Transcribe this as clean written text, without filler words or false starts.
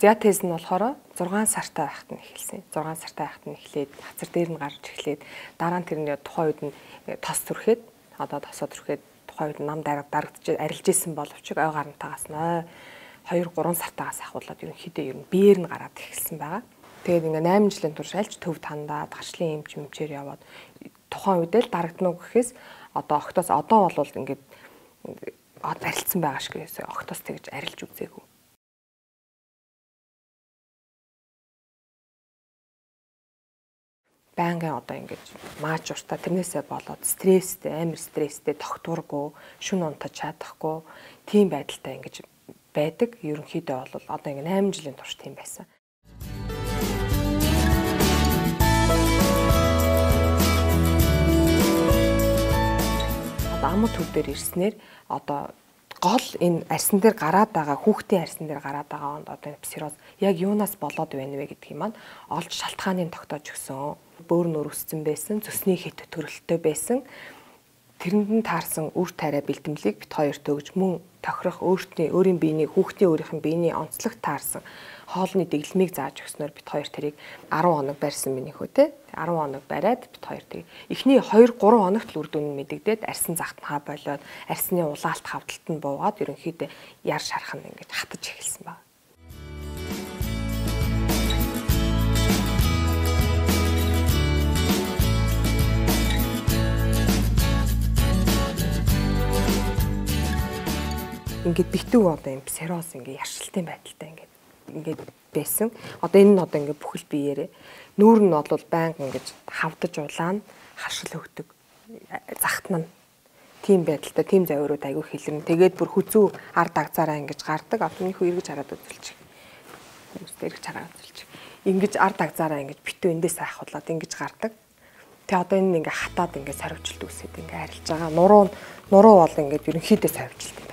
За тез нь болохоор 6 сартай байхад нь эхэлсэн. 6 сартай байхад нь эхлээд хацар дээр нь гарч эхлээд дараа нь тэрний тухайн үед нь тос зүрхэд одоо тосоо зүрхэд тухайн үед нам дарагдж арилж исэн боловч ой гарантаагаас нь 2-3 сартаагаас ахуулаад ерөнхийдөө ер нь биеэр нь гараад эхэлсэн байгаа. Тэгээд ингээ 8 жилийн турш альж төв тандаад гарчлын эмч мэмчээр яваад тухайн үед л дарагдана уу гэхээс одоо октоос одоо бол ингээд арилцсан байгаа шиг гэсэн. Октоос тэгж арилж үзээгүй. Байнгын одоо ингэж маач уртаа тэрнээсээ болоод стресстэй, амар стресстэй, тогтворгүй, шүн унтаж чадахгүй тийм байдалтай ингэж байдаг. Ерөнхийдөө бол одоо ингэ 8 жилийн турш тийм байсан. Одоо амт төв дээр ирснээр одоо гол энэ арьсан дээр гараад байгаа хүүхдийн арьсан дээр гараад байгаа одоо псироз яг юунаас болоод байна вэ гэдгийг маань олж шалтгааныг тогтоож өгсөн. Бөөр нь өрөвссөн байсан, цөсний хэт төрөлттэй байсан. Тэрэнд нь таарсан үр тариа бэлтгэлийг бит хоёрт өгж мөн тохирох өөрийн биений хүүхдийн өөрийнх нь биений онцлог таарсан хоолны дэглэмийг зааж өгснөөр бит хоёр тэрийг 10 хоног барьсан минийхөө те 10 хоног бариад бит хоёр тэрийг эхний 2-3 хоногт л үр дүн нь мэдэгдээд арьсан загтнахаа болоод арьсны улаалт хавдалт нь буугаад ерөнхийдөө яр шарах нь ингэж хатаж эхэлсэн байна. Ингээд битүү одоо юм псироз ингээ яршилтын байдалтай ингээд байсан. Одоо энэ нь одоо ингээ бүхэл биеэрээ нүүр нь бол байнга ингэж хавдаж улаана, харшил өгдөг, захтна. Тийм байдалтай, тийм завирууд айгүй хэлэрнэ. Тэгээд бүр хүзүү ард агзаараа ингэж гардаг. Одоо минийхүү эргэж хараад үзүүлчих. Хүмүүст эргэж хараад үзүүлчих. Ингэж ард агзаараа ингэж битүү эндээс айхуулаад ингэж гардаг. Тэгээ одоо энэ ингээ хатаад ингээ сорвжилт үсээд ингээ арилж байгаа. Нуруу бол ингээ ерөнхийдөө сорвжилт.